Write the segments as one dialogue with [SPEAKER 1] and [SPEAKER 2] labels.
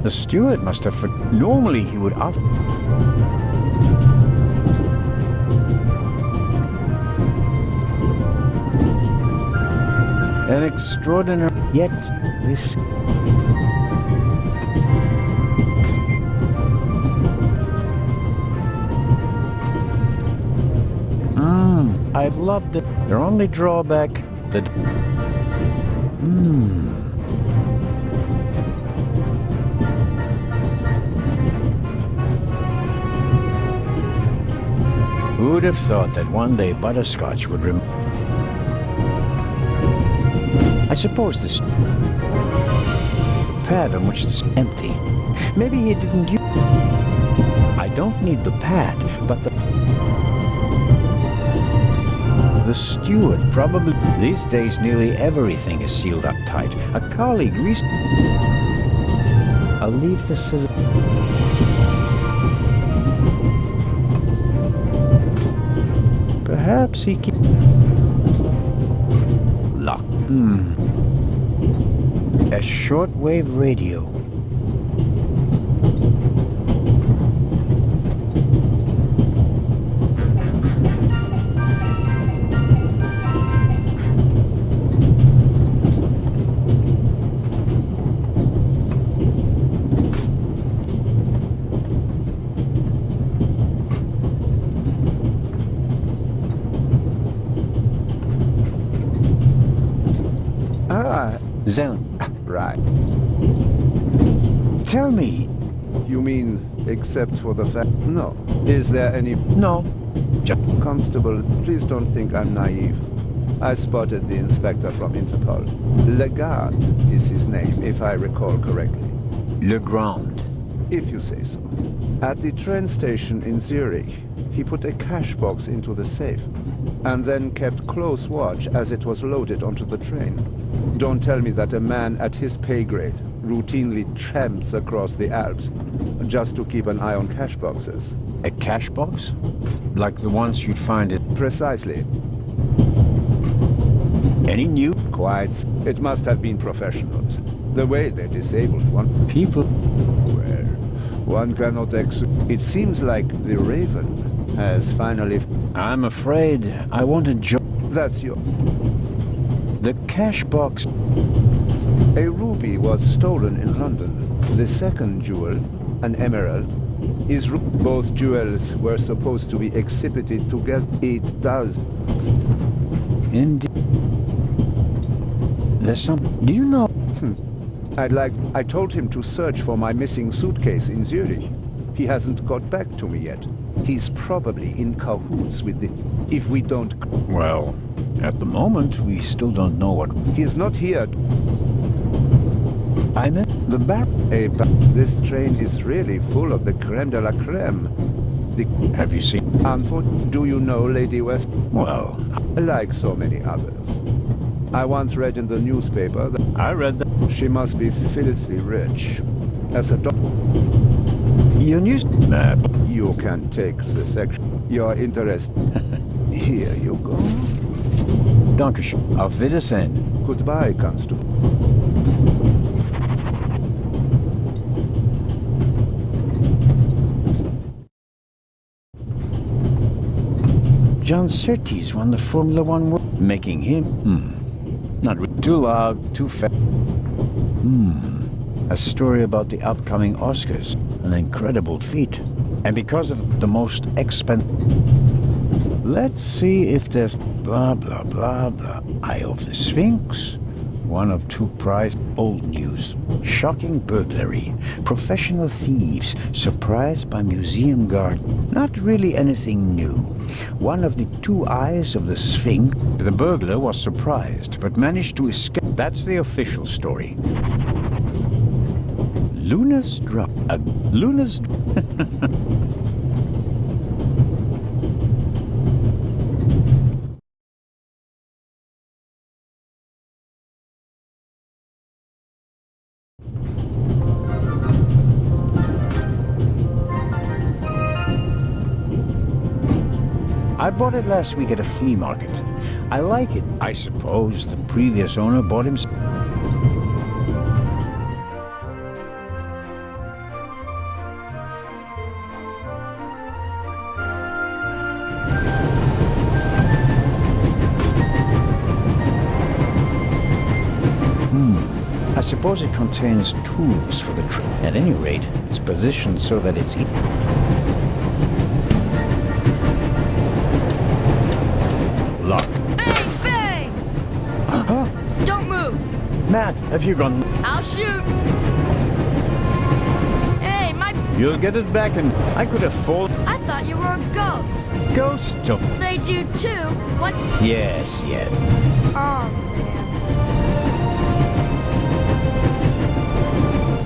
[SPEAKER 1] The steward must have... Normally he would... An extraordinary... Yet this... I've loved it. Their only drawback... that... Who would have thought that one day butterscotch would I suppose this... The pad on which this... empty. Maybe he didn't use... I don't need the pad, but the steward probably... These days nearly everything is sealed up tight. A colleague I'll leave the scissors... Perhaps he can... Lock. A shortwave radio. Zone.
[SPEAKER 2] Right.
[SPEAKER 1] Tell me.
[SPEAKER 2] You mean, except for the fact... No. Is there any...
[SPEAKER 1] No.
[SPEAKER 2] Constable, please don't think I'm naive. I spotted the inspector from Interpol. Legarde is his name, if I recall correctly.
[SPEAKER 1] Legrand.
[SPEAKER 2] If you say so. At the train station in Zurich, he put a cash box into the safe, and then kept close watch as it was loaded onto the train. Don't tell me that a man at his pay grade routinely tramps across the Alps just to keep an eye on cash boxes.
[SPEAKER 1] A cash box? Like the ones you'd find at...
[SPEAKER 2] Precisely.
[SPEAKER 1] Any new?
[SPEAKER 2] Quite. It must have been professionals. The way they disabled one...
[SPEAKER 1] People...
[SPEAKER 2] Well, one cannot It seems like the Raven has finally...
[SPEAKER 1] I'm afraid I want to join...
[SPEAKER 2] That's your...
[SPEAKER 1] The cash box...
[SPEAKER 2] A ruby was stolen in London. The second jewel, an emerald, is... Both jewels were supposed to be exhibited together. It does.
[SPEAKER 1] Indeed. There's some... Do you know...
[SPEAKER 2] I told him to search for my missing suitcase in Zurich. He hasn't got back to me yet. He's probably in cahoots with the... If we don't...
[SPEAKER 1] Well, at the moment, we still don't know what...
[SPEAKER 2] He's not here.
[SPEAKER 1] I meant the bar...
[SPEAKER 2] This train is really full of the creme de la creme.
[SPEAKER 1] Have you seen...
[SPEAKER 2] Do you know Lady West?
[SPEAKER 1] Well...
[SPEAKER 2] Like so many others. I once read in the newspaper that...
[SPEAKER 1] I read that...
[SPEAKER 2] She must be filthy rich. As a
[SPEAKER 1] You knew...
[SPEAKER 2] You can take the section. Your interest... Here you go.
[SPEAKER 1] Dankeschön. Auf Wiedersehen.
[SPEAKER 2] Goodbye, Constable.
[SPEAKER 1] John Surtees won the Formula One World... Making him... Not too loud, too fast. A story about the upcoming Oscars. An incredible feat. And because of the most expensive... Let's see if there's... Blah, blah, blah, blah. Eye of the Sphinx. One of two prized... Old news. Shocking burglary. Professional thieves surprised by museum guard. Not really anything new. One of the two eyes of the Sphinx. The burglar was surprised, but managed to escape. That's the official story. Luna's drop. Luna's... I bought it last week at a flea market. I like it. I suppose the previous owner bought him... suppose it contains tools for the trip. At any rate, it's positioned so that it's... Lock.
[SPEAKER 3] Bang, bang!
[SPEAKER 1] Huh?
[SPEAKER 3] Don't move!
[SPEAKER 1] Matt, have you gone...
[SPEAKER 3] I'll shoot! Hey, my...
[SPEAKER 1] You'll get it back and... I could have fallen...
[SPEAKER 3] I thought you were a ghost.
[SPEAKER 1] Ghost jump.
[SPEAKER 3] They do too. What?
[SPEAKER 1] Yes, yes.
[SPEAKER 3] Oh, man.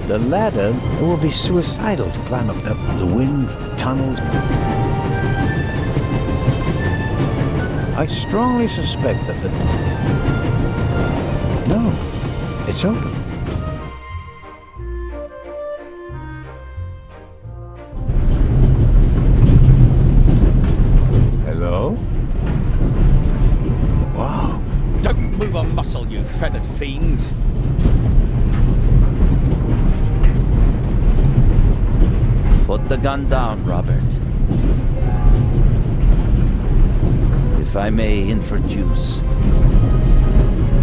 [SPEAKER 1] The ladder will be suicidal to climb up the wind, tunnels. I strongly suspect that the... No, it's open. Hello? Wow.
[SPEAKER 4] Don't move a muscle, you feathered fiend.
[SPEAKER 5] Put the gun down, Robert. If I may introduce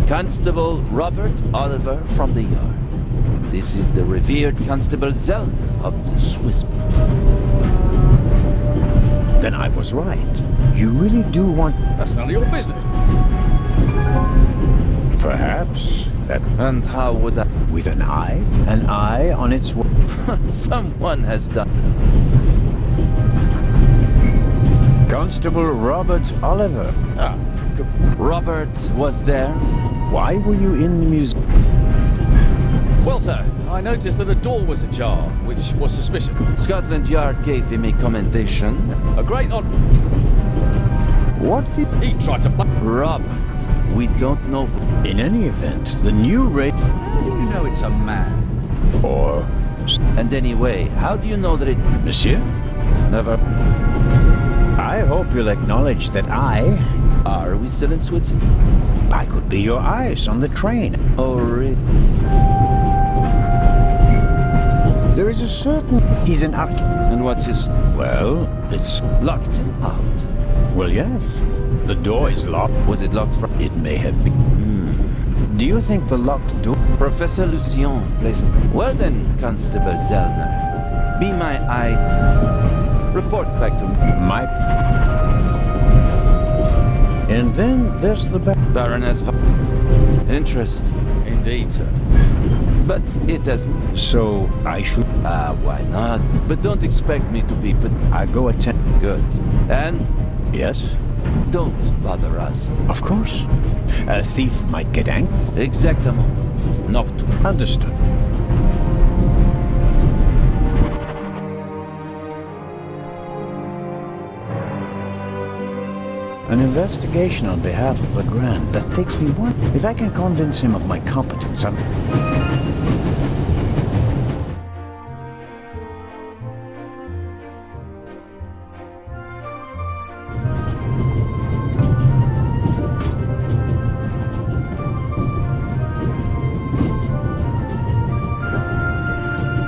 [SPEAKER 5] Constable Robert Oliver from the Yard. This is the revered Constable Zellner of the Swiss.
[SPEAKER 1] Then I was right. You really do want...
[SPEAKER 4] That's none of your business.
[SPEAKER 1] Perhaps that...
[SPEAKER 5] And how would I...
[SPEAKER 1] With an eye? An eye on its...
[SPEAKER 5] Someone has done...
[SPEAKER 1] Constable Robert Oliver.
[SPEAKER 4] Ah,
[SPEAKER 5] Robert was there?
[SPEAKER 1] Why were you in the museum?
[SPEAKER 4] well, sir, I noticed that a door was ajar, which was suspicious.
[SPEAKER 5] Scotland Yard gave him a commendation.
[SPEAKER 4] A great honor.
[SPEAKER 1] What did...
[SPEAKER 4] He tried to...
[SPEAKER 5] Robert, we don't know...
[SPEAKER 1] In any event, the new raid...
[SPEAKER 4] How do you know it's a man?
[SPEAKER 1] Or...
[SPEAKER 5] And anyway, how do you know that it...
[SPEAKER 1] Monsieur?
[SPEAKER 5] Never...
[SPEAKER 1] I hope you'll acknowledge that
[SPEAKER 5] Are we still in Switzerland?
[SPEAKER 1] I could be your eyes on the train.
[SPEAKER 5] Oh, really?
[SPEAKER 1] There is a certain... He's an
[SPEAKER 5] And what's his...
[SPEAKER 1] Well, it's...
[SPEAKER 5] Locked him out?
[SPEAKER 1] Well, yes. The door is locked.
[SPEAKER 5] Was it locked from...
[SPEAKER 1] It may have been. Do you think the locked door...
[SPEAKER 5] Professor Lucien, please. Well then, Constable Zellner. Be my eye. Report back to me.
[SPEAKER 1] My... And then there's the...
[SPEAKER 5] Baroness... Interest.
[SPEAKER 4] Indeed, sir.
[SPEAKER 5] But it doesn't...
[SPEAKER 1] So, I should...
[SPEAKER 5] Why not? But don't expect me to be... But
[SPEAKER 1] I go attend...
[SPEAKER 5] good. And
[SPEAKER 1] Yes?
[SPEAKER 5] don't bother us.
[SPEAKER 1] Of course. A thief might get angry.
[SPEAKER 5] Exactement. Not to...
[SPEAKER 1] Understood. An investigation on behalf of Legrand. That takes me one. If I can convince him of my competence, I'm...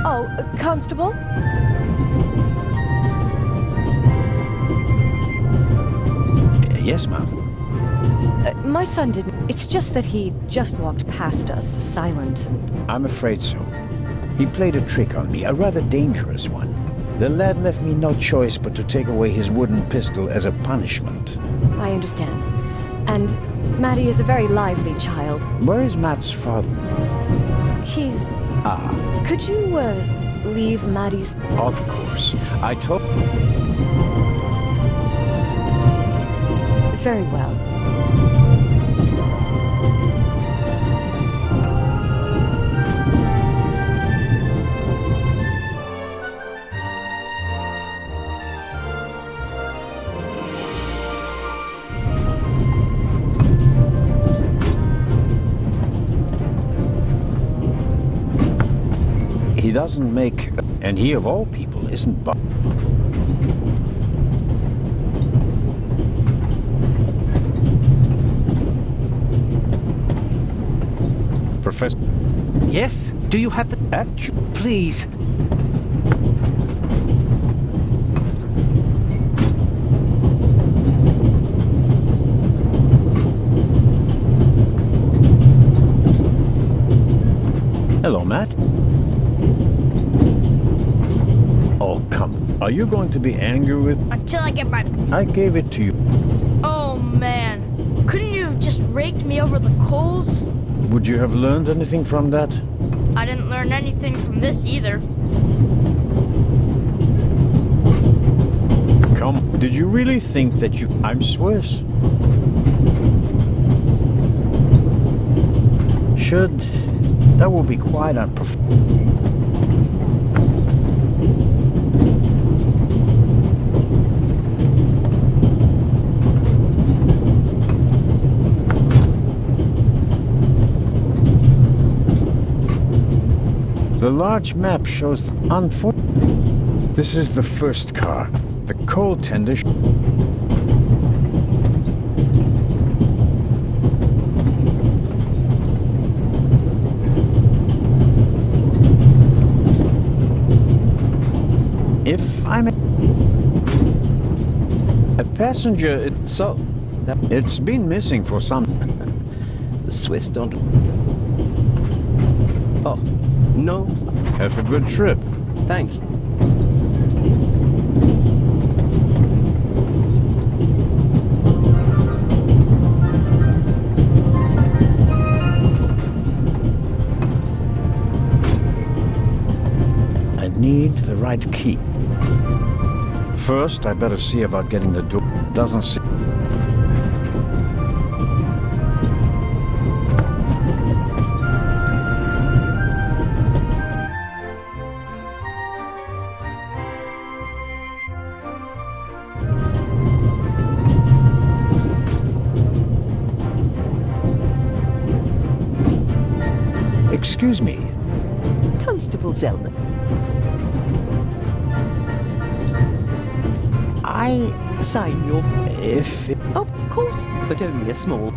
[SPEAKER 6] Oh, Constable?
[SPEAKER 1] Yes, ma'am.
[SPEAKER 6] My son didn't. It's just that he just walked past us, silent and...
[SPEAKER 1] I'm afraid so. He played a trick on me, a rather dangerous one. The lad left me no choice but to take away his wooden pistol as a punishment.
[SPEAKER 6] I understand. And Maddie is a very lively child.
[SPEAKER 1] Where is Matt's father?
[SPEAKER 6] He's...
[SPEAKER 1] Ah,
[SPEAKER 6] Could you, leave Maddie's...
[SPEAKER 1] of course. I told...
[SPEAKER 6] Very well.
[SPEAKER 1] He doesn't make... And he, of all people, isn't... Professor...
[SPEAKER 7] Yes? Do you have the...
[SPEAKER 1] Actually...
[SPEAKER 7] Please.
[SPEAKER 1] diplomat. Oh, come. Are you going to be angry with...
[SPEAKER 3] Until I get my...
[SPEAKER 1] I gave it to you.
[SPEAKER 3] Oh, man. Couldn't you have just raked me over the coals?
[SPEAKER 1] Would you have learned anything from that?
[SPEAKER 3] I didn't learn anything from this either.
[SPEAKER 1] Come, did you really think that you... I'm Swiss. Should... That will be quite unprofessional. The large map shows the This is the first car. The coal tender. If I'm a passenger, it's been missing for some.
[SPEAKER 8] The Swiss don't... Oh, no.
[SPEAKER 1] Have a good trip.
[SPEAKER 8] Thank you.
[SPEAKER 1] I need the right key. First, I better see about getting the door. Doesn't seem... Excuse me.
[SPEAKER 9] Constable Zellner. I sign your...
[SPEAKER 1] If...
[SPEAKER 9] Of course, but only a small...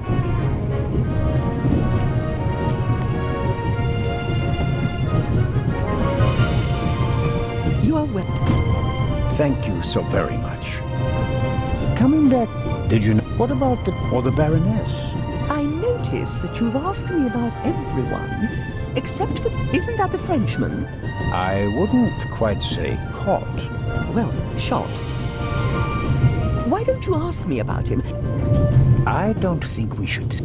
[SPEAKER 9] You are well.
[SPEAKER 1] Thank you so very much. Coming back, did you know... What about the... or the Baroness?
[SPEAKER 9] I notice that you've asked me about everyone, except for... Isn't that the Frenchman?
[SPEAKER 1] I wouldn't quite say caught.
[SPEAKER 9] Well, shot. Why don't you ask me about him?
[SPEAKER 1] I don't think we should...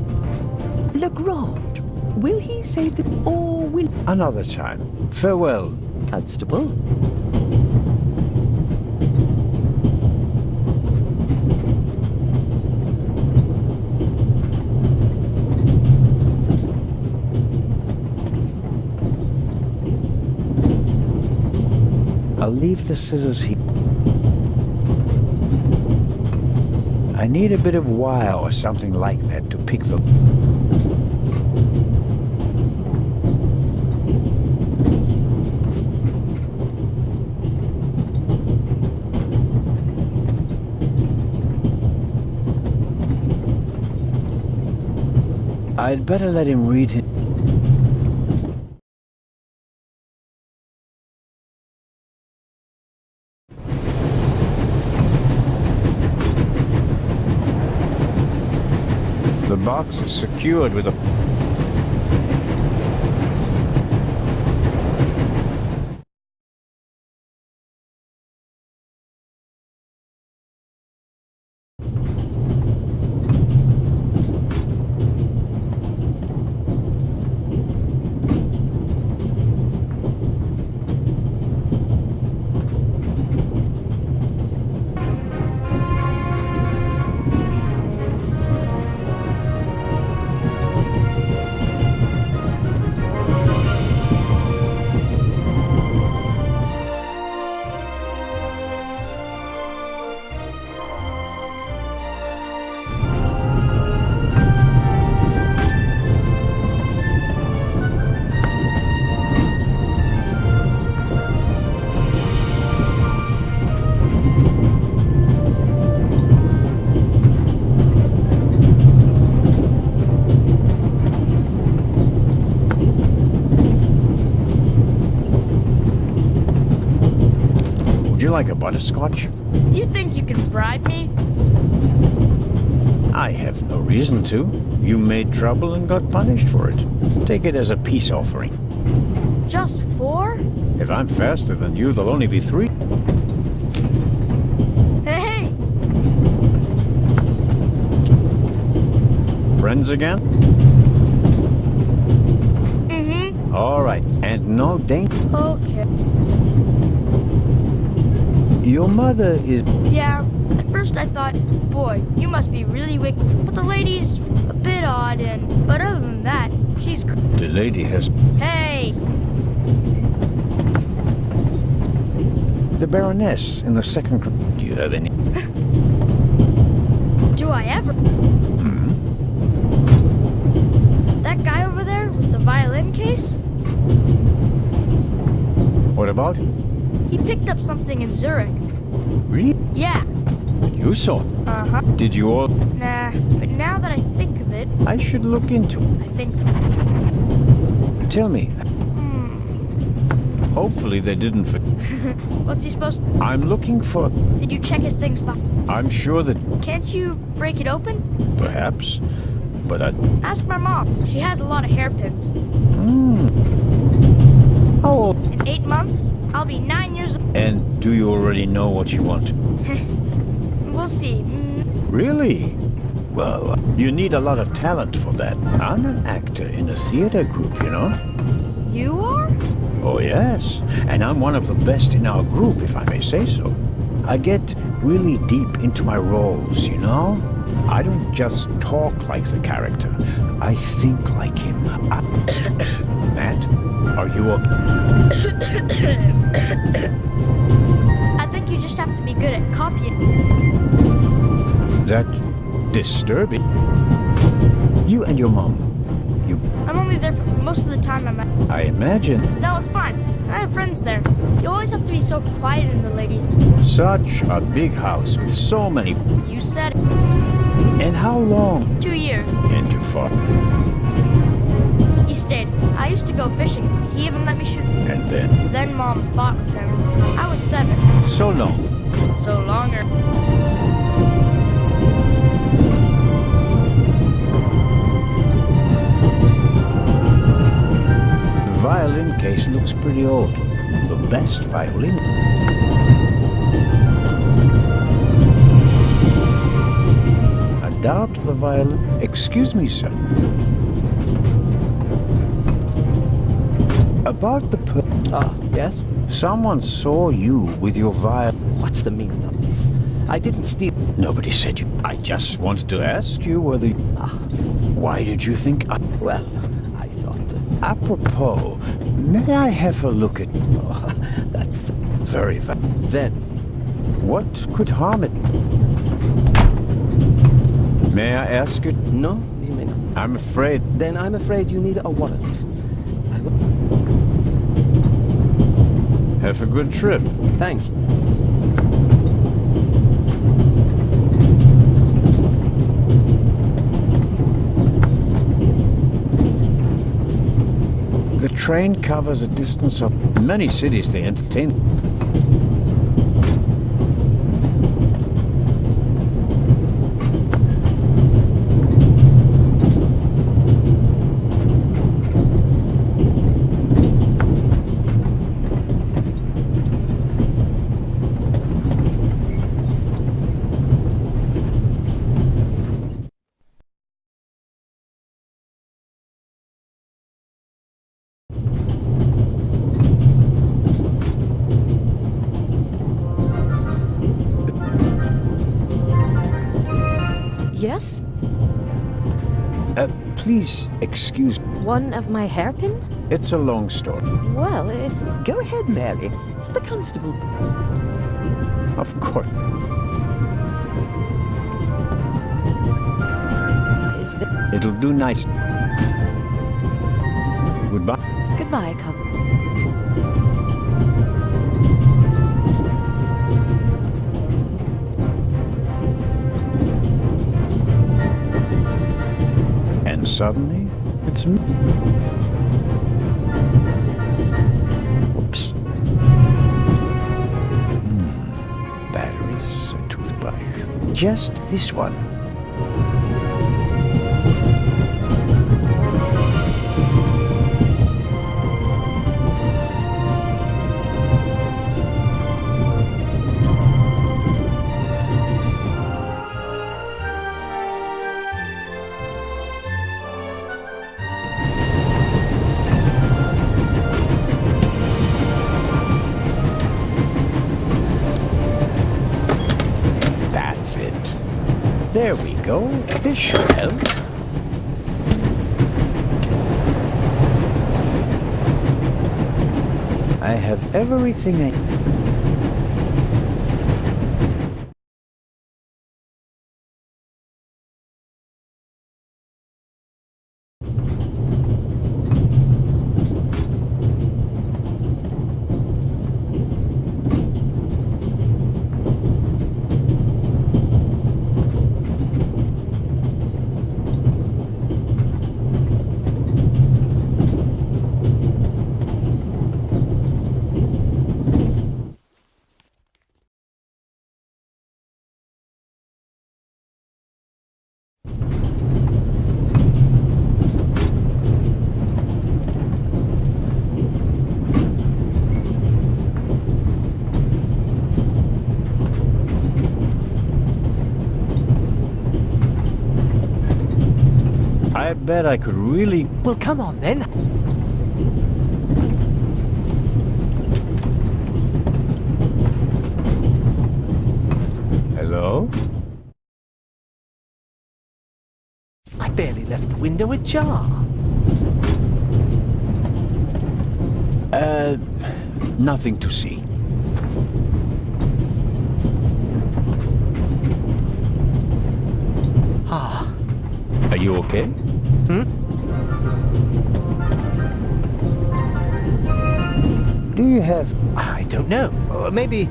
[SPEAKER 9] Legrand. Will he save the... or will...
[SPEAKER 1] Another time. Farewell.
[SPEAKER 9] Constable.
[SPEAKER 1] I'll leave the scissors here. I need a bit of wire or something like that to pick the... I'd better let him read it. The box is secured with a... Would you like a butterscotch?
[SPEAKER 3] You think you can bribe me?
[SPEAKER 1] I have no reason to. You made trouble and got punished for it. Take it as a peace offering.
[SPEAKER 3] Just 4?
[SPEAKER 1] If I'm faster than you, there'll only be 3.
[SPEAKER 3] Hey!
[SPEAKER 1] Friends again?
[SPEAKER 3] Mm-hmm.
[SPEAKER 1] All right, and no danger.
[SPEAKER 3] Okay.
[SPEAKER 1] Your mother is...
[SPEAKER 3] Yeah, at first I thought, boy, you must be really wicked. But the lady's a bit odd, but other than that, she's...
[SPEAKER 1] The lady has...
[SPEAKER 3] Hey!
[SPEAKER 1] The Baroness in the second... Do you have any...
[SPEAKER 3] Do I ever? That guy over there with the violin case?
[SPEAKER 1] What about him?
[SPEAKER 3] He picked up something in Zurich.
[SPEAKER 1] Really?
[SPEAKER 3] Yeah.
[SPEAKER 1] You saw it.
[SPEAKER 3] Uh-huh.
[SPEAKER 1] Did you all...
[SPEAKER 3] Nah, but now that I think of it,
[SPEAKER 1] I should look into it.
[SPEAKER 3] I think...
[SPEAKER 1] Tell me. Hopefully they didn't...
[SPEAKER 3] What's he supposed to...
[SPEAKER 1] I'm looking for...
[SPEAKER 3] Did you check his things box?
[SPEAKER 1] I'm sure that...
[SPEAKER 3] Can't you break it open?
[SPEAKER 1] Perhaps. But I...
[SPEAKER 3] Ask my mom. She has a lot of hairpins.
[SPEAKER 1] How old?
[SPEAKER 3] In 8 months, I'll be 9 years old.
[SPEAKER 1] And do you already know what you want?
[SPEAKER 3] We'll see.
[SPEAKER 1] Really? Well, you need a lot of talent for that. I'm an actor in a theater group, you know?
[SPEAKER 3] You are?
[SPEAKER 1] Oh, yes. And I'm one of the best in our group, if I may say so. I get really deep into my roles, you know? I don't just talk like the character. I think like him. Matt, are you okay?
[SPEAKER 3] I think you just have to be good at copying.
[SPEAKER 1] That disturbing. You and your mom.
[SPEAKER 3] I'm only there for most of the time I'm at.
[SPEAKER 1] I imagine.
[SPEAKER 3] No, it's fine. I have friends there. You always have to be so quiet in the ladies.
[SPEAKER 1] Such a big house with so many.
[SPEAKER 3] You said it.
[SPEAKER 1] And how long?
[SPEAKER 3] 2 years.
[SPEAKER 1] And too far.
[SPEAKER 3] He stayed. I used to go fishing. He even let me shoot.
[SPEAKER 1] And then?
[SPEAKER 3] Then Mom fought with him. I was 7.
[SPEAKER 1] So long.
[SPEAKER 3] So longer.
[SPEAKER 1] The violin case looks pretty old. The best violin. I doubt the violin... Excuse me, sir. About the
[SPEAKER 8] Yes?
[SPEAKER 1] Someone saw you with your violin.
[SPEAKER 8] What's the meaning of this? I didn't steal...
[SPEAKER 1] Nobody said you... I just wanted to ask you whether... Why did you think I...
[SPEAKER 8] Well, I thought...
[SPEAKER 1] Apropos, may I have a look at...
[SPEAKER 8] that's...
[SPEAKER 1] Very Then, what could harm it? May I ask it?
[SPEAKER 8] No, you may not.
[SPEAKER 1] I'm afraid...
[SPEAKER 8] Then I'm afraid you need a warrant. I will...
[SPEAKER 1] Have a good trip.
[SPEAKER 8] Thank you.
[SPEAKER 1] The train covers a distance of many cities they entertain.
[SPEAKER 6] Yes?
[SPEAKER 1] Please excuse me.
[SPEAKER 6] One of my hairpins?
[SPEAKER 1] It's a long story.
[SPEAKER 6] Well, if...
[SPEAKER 9] Go ahead, Mary. The constable...
[SPEAKER 1] Of course.
[SPEAKER 6] Is there...
[SPEAKER 1] It'll do nice. Goodbye.
[SPEAKER 6] Goodbye, Come.
[SPEAKER 1] And suddenly, it's me. Whoops. Batteries, a toothbrush. Just this one. There we go. This should help. I have everything I... I bet I could really...
[SPEAKER 8] Well, come on then.
[SPEAKER 1] Hello?
[SPEAKER 8] I barely left the window ajar.
[SPEAKER 1] Nothing to see.
[SPEAKER 8] Ah.
[SPEAKER 1] Are you okay? Do you have...
[SPEAKER 8] I don't know. Maybe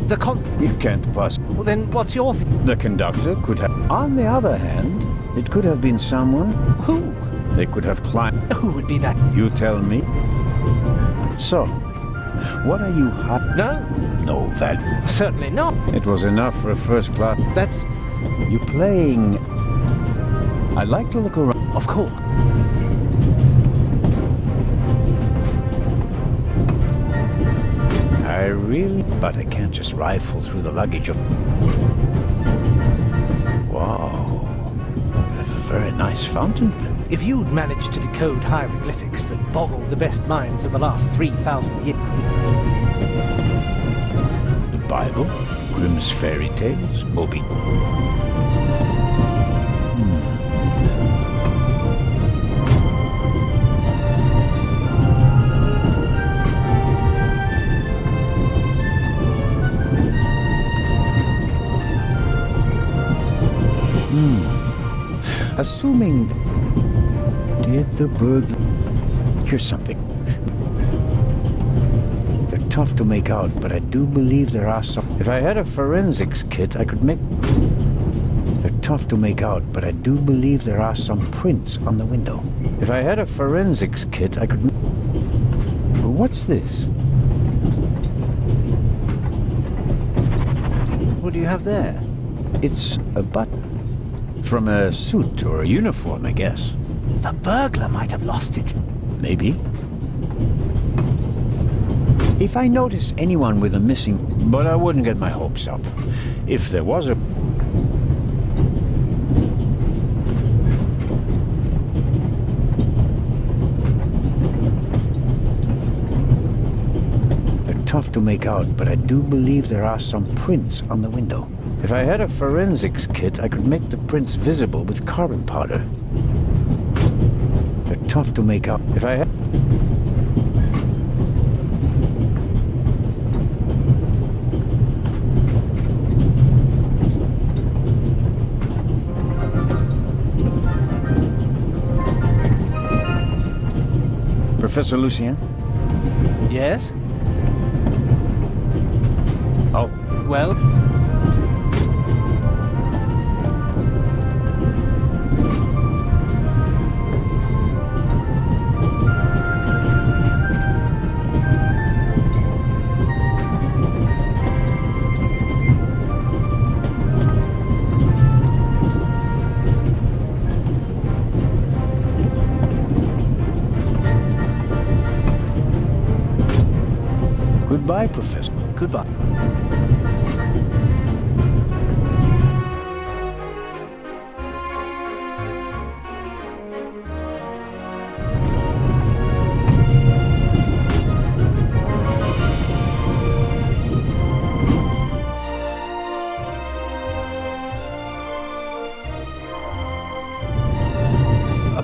[SPEAKER 8] the
[SPEAKER 1] You can't pass.
[SPEAKER 8] Well, then what's your
[SPEAKER 1] The conductor could have... On the other hand, it could have been someone...
[SPEAKER 8] Who?
[SPEAKER 1] They could have climbed...
[SPEAKER 8] Who would be that?
[SPEAKER 1] You tell me. So, what are you...
[SPEAKER 8] No,
[SPEAKER 1] No value.
[SPEAKER 8] certainly not.
[SPEAKER 1] It was enough for a first class...
[SPEAKER 8] That's...
[SPEAKER 1] You playing... I'd like to look around.
[SPEAKER 8] Of course.
[SPEAKER 1] I really... But I can't just rifle through the luggage of... Wow. You have a very nice fountain pen.
[SPEAKER 8] If you'd managed to decode hieroglyphics that boggled the best minds of the last 3,000 years...
[SPEAKER 1] The Bible, Grimm's fairy tales, Moby... Assuming... Did the burglar... Here's something. They're tough to make out, but I do believe there are some... If I had a forensics kit, I could make... They're tough to make out, but I do believe there are some prints on the window. If I had a forensics kit, I could... What's this?
[SPEAKER 8] What do you have there?
[SPEAKER 1] It's a button. From a suit or a uniform, I guess.
[SPEAKER 8] The burglar might have lost it.
[SPEAKER 1] Maybe. If I notice anyone with a missing... But I wouldn't get my hopes up. If there was a... They're tough to make out, but I do believe there are some prints on the window. If I had a forensics kit, I could make the prints visible with carbon powder. They're tough to make out. If I had... Professor Lucien?
[SPEAKER 8] Yes?
[SPEAKER 1] Oh,
[SPEAKER 8] Well...
[SPEAKER 1] goodbye, Professor.
[SPEAKER 8] Goodbye.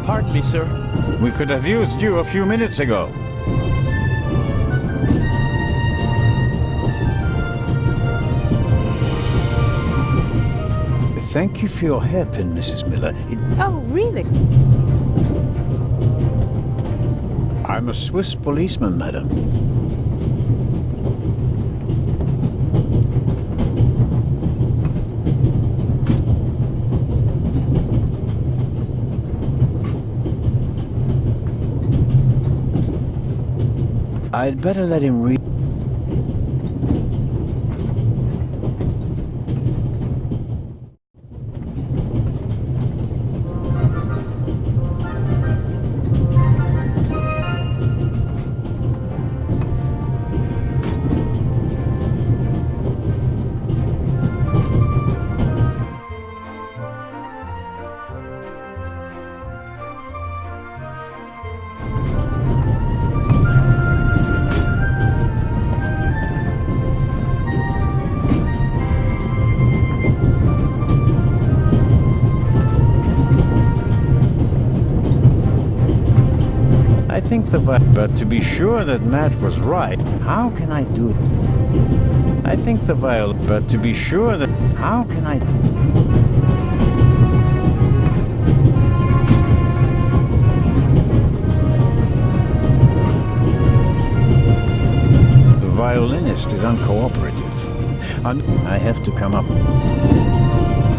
[SPEAKER 10] Hardly, sir.
[SPEAKER 1] We could have used you a few minutes ago. Thank you for your hairpin, Mrs. Miller.
[SPEAKER 6] Oh, really?
[SPEAKER 1] I'm a Swiss policeman, madam. I'd better let him read. I think but to be sure that Matt was right, how can I do it? I think but to be sure that, how can I? The violinist is uncooperative. I have to come up.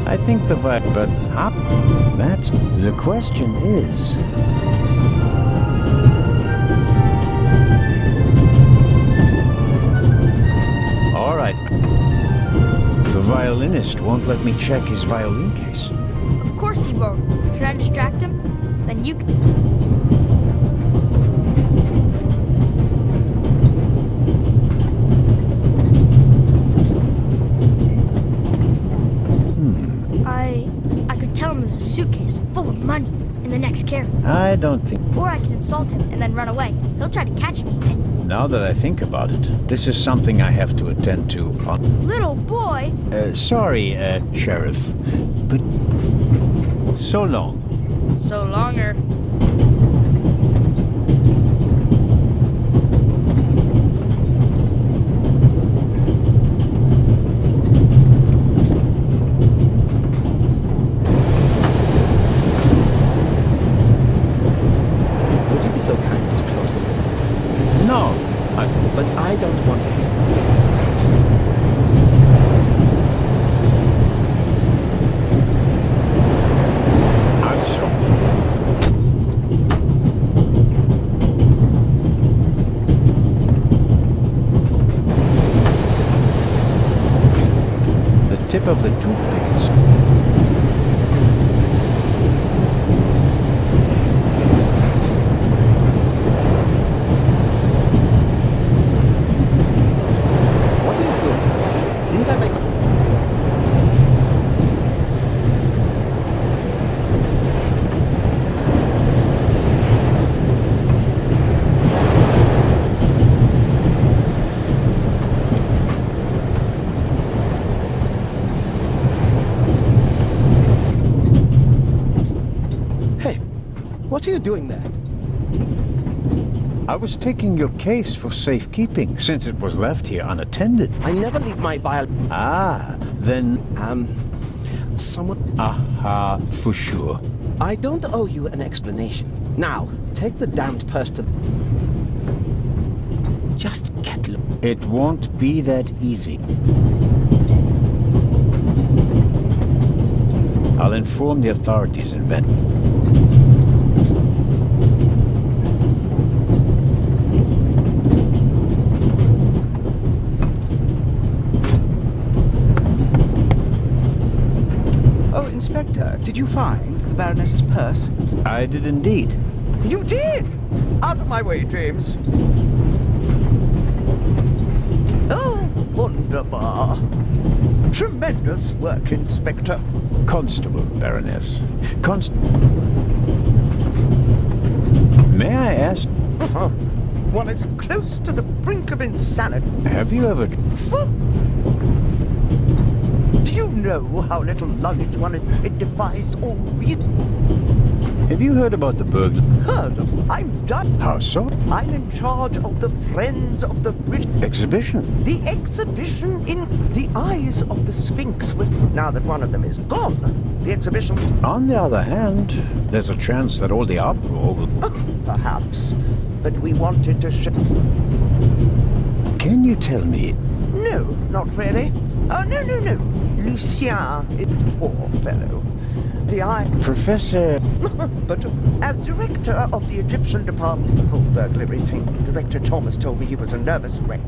[SPEAKER 1] I think but how? That's, the question is... The violinist won't let me check his violin case.
[SPEAKER 3] Of course he won't. Should I distract him? Then you can... I could tell him there's a suitcase full of money in the next carriage.
[SPEAKER 1] I don't think...
[SPEAKER 3] Or I can insult him and then run away. He'll try to catch me and...
[SPEAKER 1] Now that I think about it, this is something I have to attend to.
[SPEAKER 3] Little boy!
[SPEAKER 1] Sorry, Sheriff, but so long.
[SPEAKER 3] So longer.
[SPEAKER 10] Would you be so kind as to close the door?
[SPEAKER 1] No,
[SPEAKER 10] But I don't want to hear.
[SPEAKER 1] I'm sorry. The tip of the toothpick is...
[SPEAKER 10] What are you doing? Didn't I make... Hey, what are you doing there?
[SPEAKER 1] I was taking your case for safekeeping, since it was left here unattended.
[SPEAKER 10] I never leave my violin.
[SPEAKER 1] Ah, then...
[SPEAKER 10] Someone...
[SPEAKER 1] Aha, for sure.
[SPEAKER 10] I don't owe you an explanation. Now, take the damned purse to... Just get...
[SPEAKER 1] It won't be that easy. I'll inform the authorities in Ven.
[SPEAKER 7] Oh, Inspector, did you find the Baroness's purse?
[SPEAKER 1] I did indeed.
[SPEAKER 7] You did? Out of my way, James. Oh, wunderbar. Tremendous work, Inspector.
[SPEAKER 1] Constable, Baroness. May I ask,
[SPEAKER 7] One is close to the brink of insanity.
[SPEAKER 1] have you ever...
[SPEAKER 7] Do you know how little luggage one is? It defies all reason.
[SPEAKER 1] Have you heard about the burglary?
[SPEAKER 11] Heard? I'm done.
[SPEAKER 1] How so?
[SPEAKER 11] I'm in charge of the Friends of the British
[SPEAKER 1] Exhibition?
[SPEAKER 11] The exhibition in the eyes of the Sphinx was... Now that one of them is gone, the exhibition...
[SPEAKER 1] On the other hand, there's a chance that all the uproar will...
[SPEAKER 11] Perhaps. But we wanted to show...
[SPEAKER 1] Can you tell me?
[SPEAKER 11] No, not really. Oh, no. Lucien, poor fellow. The eye...
[SPEAKER 1] Professor...
[SPEAKER 11] But as director of the Egyptian department, the whole burglary thing, Director Thomas told me he was a nervous wreck.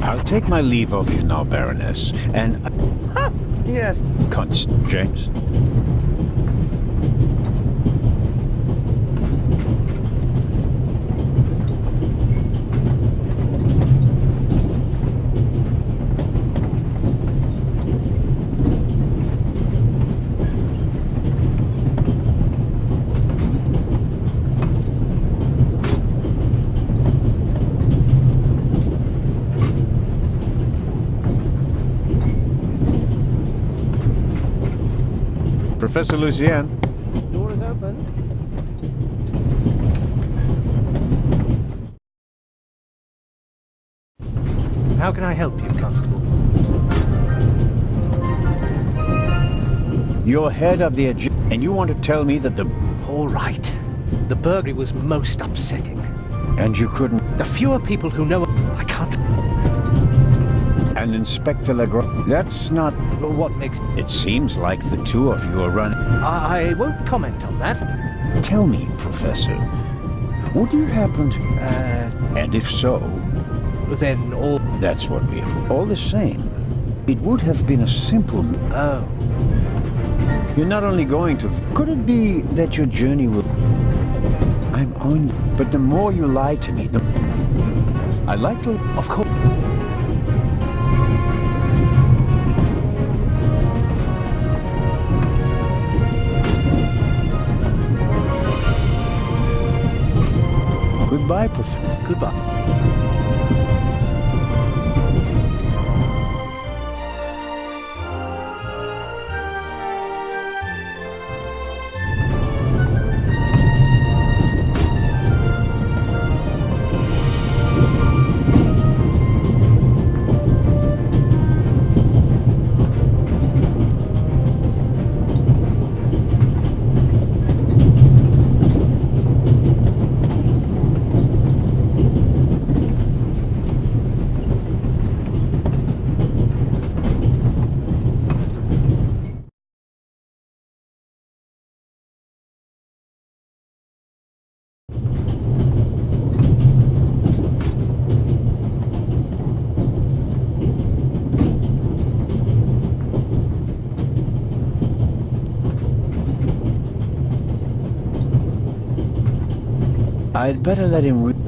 [SPEAKER 1] I'll take my leave of you now, Baroness, and...
[SPEAKER 11] Ha! Yes.
[SPEAKER 1] Const, James? Professor Lucien.
[SPEAKER 8] Door is open. How can I help you, Constable?
[SPEAKER 1] You're head of the and you want to tell me that the...
[SPEAKER 8] All right. The burglary was most upsetting.
[SPEAKER 1] And you couldn't...
[SPEAKER 8] The fewer people who know... I can't...
[SPEAKER 1] And Inspector Legrand... That's not...
[SPEAKER 8] What makes...
[SPEAKER 1] It seems like the two of you are running...
[SPEAKER 8] I won't comment on that.
[SPEAKER 1] Tell me, Professor, would you happen to... And if so...
[SPEAKER 8] Then all...
[SPEAKER 1] That's what we... All the same, it would have been a simple...
[SPEAKER 8] Oh.
[SPEAKER 1] You're not only going to... Could it be that your journey will... I'm on... But the more you lie to me, the... I'd like to...
[SPEAKER 8] Of course.
[SPEAKER 1] Goodbye, Professor.
[SPEAKER 8] Goodbye.
[SPEAKER 1] I'd better let him...